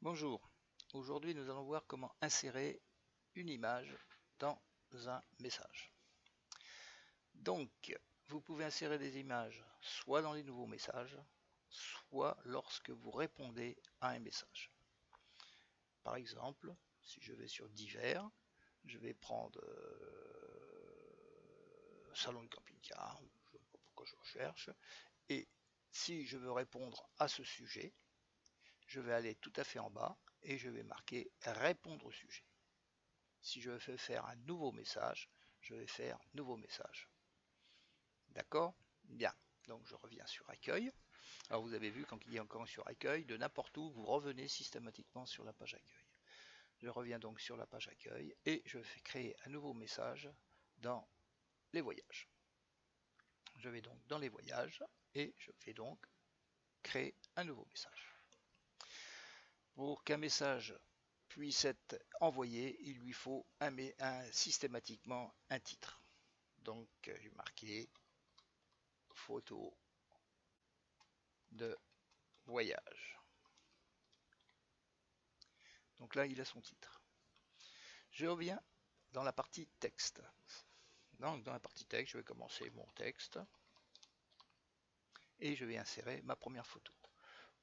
Bonjour, aujourd'hui nous allons voir comment insérer une image dans un message. Donc, vous pouvez insérer des images soit dans les nouveaux messages, soit lorsque vous répondez à un message. Par exemple, si je vais sur divers, je vais prendre salon de camping-car, je ne sais pas pourquoi je recherche, et si je veux répondre à ce sujet, je vais aller tout à fait en bas et je vais marquer répondre au sujet. Si je veux faire un nouveau message, je vais faire nouveau message. D'accord? Bien. Donc je reviens sur accueil. Alors vous avez vu quand il est encore sur accueil, de n'importe où, vous revenez systématiquement sur la page accueil. Je reviens donc sur la page accueil et je vais créer un nouveau message dans les voyages. Je vais donc dans les voyages et je vais donc créer un nouveau message. Pour qu'un message puisse être envoyé, il lui faut systématiquement un titre. Donc j'ai marqué photo de voyage. Donc là, il a son titre. Je reviens dans la partie texte. Donc dans la partie texte, je vais commencer mon texte et je vais insérer ma première photo.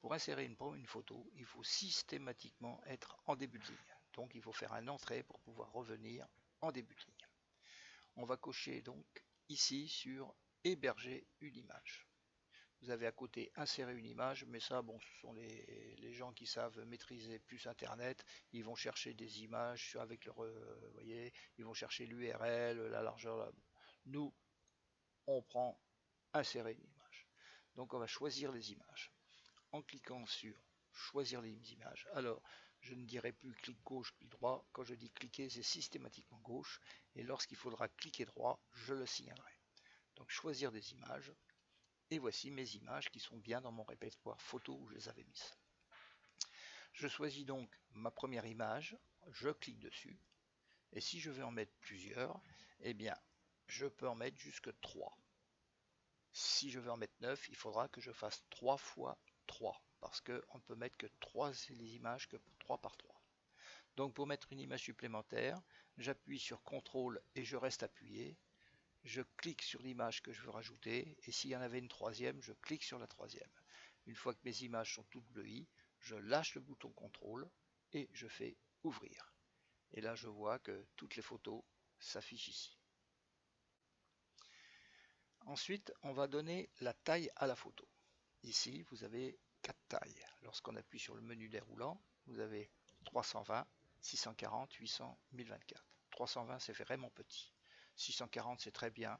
Pour insérer une photo, il faut systématiquement être en début de ligne. Donc il faut faire un entrée pour pouvoir revenir en début de ligne. On va cocher donc ici sur héberger une image. Vous avez à côté insérer une image, mais ça, bon, ce sont les gens qui savent maîtriser plus Internet. Ils vont chercher des images avec leur, voyez, ils vont chercher l'URL, la largeur. Nous, on prend insérer une image. Donc, on va choisir les images. En cliquant sur choisir les images. Alors, je ne dirai plus clic gauche, clic droit. Quand je dis cliquer, c'est systématiquement gauche. Et lorsqu'il faudra cliquer droit, je le signalerai. Donc, choisir des images. Et voici mes images qui sont bien dans mon répertoire photo où je les avais mises. Je choisis donc ma première image, je clique dessus, et si je veux en mettre plusieurs, eh bien, je peux en mettre jusque 3. Si je veux en mettre 9, il faudra que je fasse 3 fois 3, parce qu'on ne peut mettre que 3 images que 3 par 3. Donc pour mettre une image supplémentaire, j'appuie sur CTRL et je reste appuyé. Je clique sur l'image que je veux rajouter et s'il y en avait une troisième, je clique sur la troisième. Une fois que mes images sont toutes bleuies, je lâche le bouton CTRL et je fais ouvrir. Et là, je vois que toutes les photos s'affichent ici. Ensuite, on va donner la taille à la photo. Ici, vous avez 4 tailles. Lorsqu'on appuie sur le menu déroulant, vous avez 320, 640, 800, 1024. 320, c'est vraiment petit. 640, c'est très bien.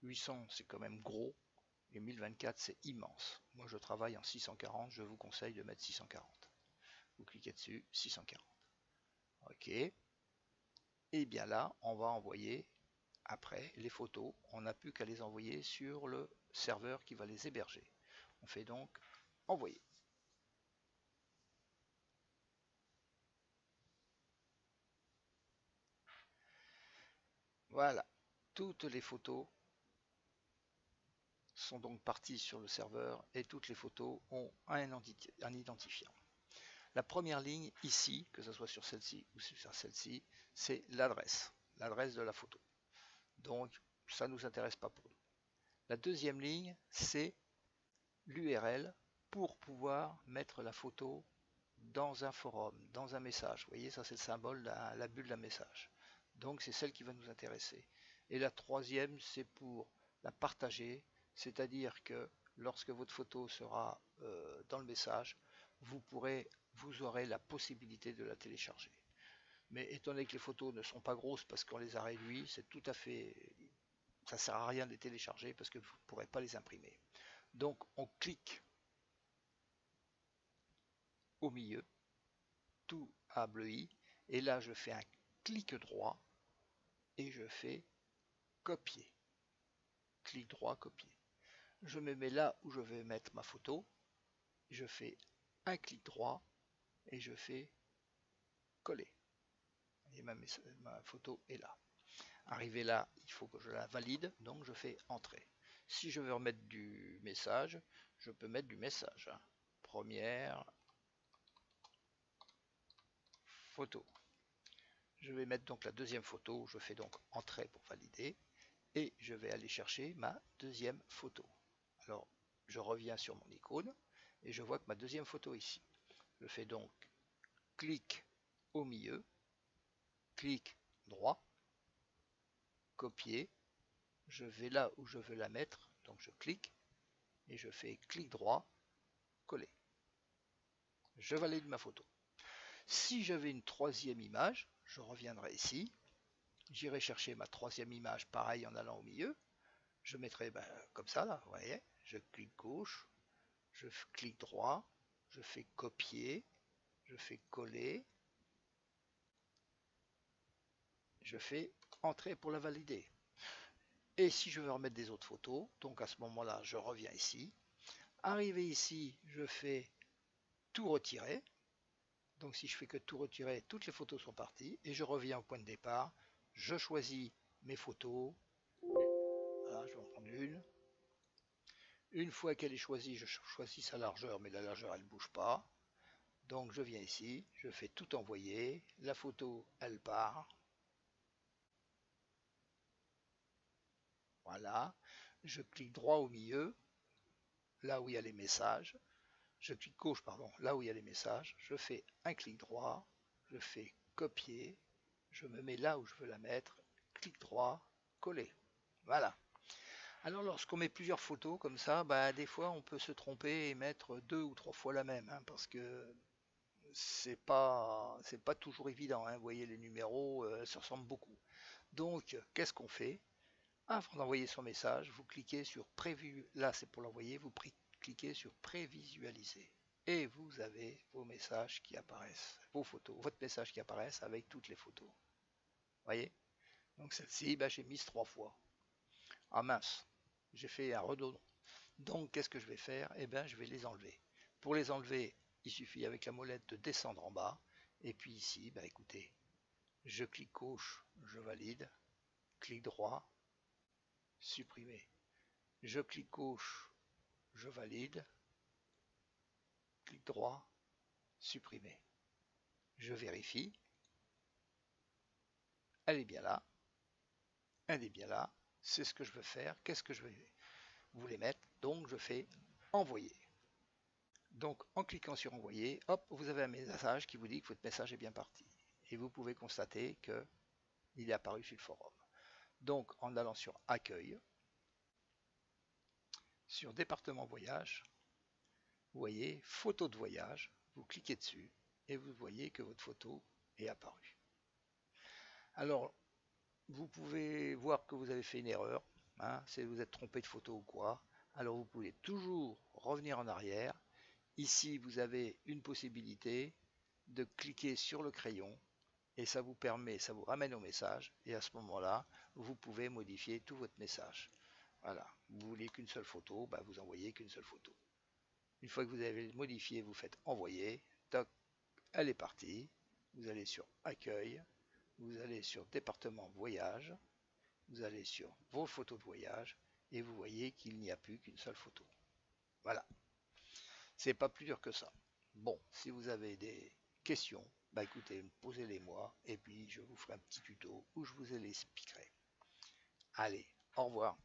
800, c'est quand même gros. Et 1024, c'est immense. Moi, je travaille en 640. Je vous conseille de mettre 640. Vous cliquez dessus, 640. OK. Et bien là, on va envoyer après les photos. On n'a plus qu'à les envoyer sur le serveur qui va les héberger. On fait donc envoyer. Voilà. Toutes les photos sont donc parties sur le serveur et toutes les photos ont un identifiant. La première ligne ici, que ce soit sur celle-ci ou sur celle-ci, c'est l'adresse de la photo. Donc ça ne nous intéresse pas pour nous. La deuxième ligne, c'est l'URL pour pouvoir mettre la photo dans un forum, dans un message. Vous voyez, ça c'est le symbole, la bulle d'un message. Donc c'est celle qui va nous intéresser. Et la troisième, c'est pour la partager, c'est-à-dire que lorsque votre photo sera dans le message, vous aurez la possibilité de la télécharger. Mais étant donné que les photos ne sont pas grosses parce qu'on les a réduites, c'est tout à fait, ça ne sert à rien de les télécharger parce que vous ne pourrez pas les imprimer. Donc on clique au milieu, tout a bleui, et là je fais un clic droit et je fais copier. Clic droit, copier. Je me mets là où je vais mettre ma photo, je fais un clic droit et je fais coller. Et ma photo est là. Arrivé là, il faut que je la valide, donc je fais entrer. Si je veux remettre du message, je peux mettre du message. Première photo. Je vais mettre donc la deuxième photo, je fais donc entrée pour valider et je vais aller chercher ma deuxième photo. Alors je reviens sur mon icône et je vois que ma deuxième photo est ici. Je fais donc clic au milieu, clic droit, copier, je vais là où je veux la mettre, donc je clique et je fais clic droit, coller. Je valide ma photo. Si j'avais une troisième image, je reviendrai ici, j'irai chercher ma troisième image, pareil en allant au milieu, je mettrai comme ça là, vous voyez, je clique gauche, je clique droit, je fais copier, je fais coller, je fais entrer pour la valider. Et si je veux remettre des autres photos, donc à ce moment-là, je reviens ici. Arrivé ici, je fais tout retirer. Donc si je fais que tout retirer, toutes les photos sont parties. Et je reviens au point de départ. Je choisis mes photos. Voilà, je vais en prendre une. Une fois qu'elle est choisie, je choisis sa largeur, mais la largeur, elle ne bouge pas. Donc je viens ici, je fais tout envoyer. La photo, elle part. Voilà. Je clique droit au milieu, là où il y a les messages. Je clique gauche, pardon, là où il y a les messages. Je fais un clic droit. Je fais copier. Je me mets là où je veux la mettre. Clic droit, coller. Voilà. Alors lorsqu'on met plusieurs photos comme ça, des fois on peut se tromper et mettre 2 ou 3 fois la même, hein, parce que c'est pas toujours évident, hein. Vous voyez les numéros se ressemblent beaucoup. Donc qu'est-ce qu'on fait? Avant d'envoyer son message, vous cliquez sur prévu. Là c'est pour l'envoyer, vous cliquez sur prévisualiser. Et vous avez vos messages qui apparaissent, vos photos, votre message qui apparaissent avec toutes les photos. Voyez? Donc celle-ci, j'ai mis 3 fois. Ah mince, j'ai fait un redondant. Donc qu'est-ce que je vais faire? Eh bien je vais les enlever. Pour les enlever, il suffit avec la molette de descendre en bas. Et puis ici, écoutez, je clique gauche, je valide. Clic droit, supprimer. Je clique gauche, je valide. Clic droit, supprimer. Je vérifie. Elle est bien là. Elle est bien là. C'est ce que je veux faire. Qu'est-ce que je vais vous les mettre? Donc je fais envoyer. Donc en cliquant sur envoyer, hop, vous avez un message qui vous dit que votre message est bien parti. Et vous pouvez constater qu'il est apparu sur le forum. Donc en allant sur accueil, sur département voyage, vous voyez photo de voyage, vous cliquez dessus et vous voyez que votre photo est apparue. Alors vous pouvez voir que vous avez fait une erreur, hein, si vous êtes trompé de photo ou quoi. Alors vous pouvez toujours revenir en arrière. Ici vous avez une possibilité de cliquer sur le crayon et ça vous permet, ça vous ramène au message et à ce moment-là vous pouvez modifier tout votre message. Voilà, vous voulez qu'une seule photo, vous envoyez qu'une seule photo. Une fois que vous avez modifié, vous faites envoyer, toc, elle est partie. Vous allez sur accueil, vous allez sur département voyage, vous allez sur vos photos de voyage et vous voyez qu'il n'y a plus qu'une seule photo. Voilà, c'est pas plus dur que ça. Bon, si vous avez des questions, écoutez, posez-les moi et puis je vous ferai un petit tuto où je vous les expliquerai. Allez, au revoir.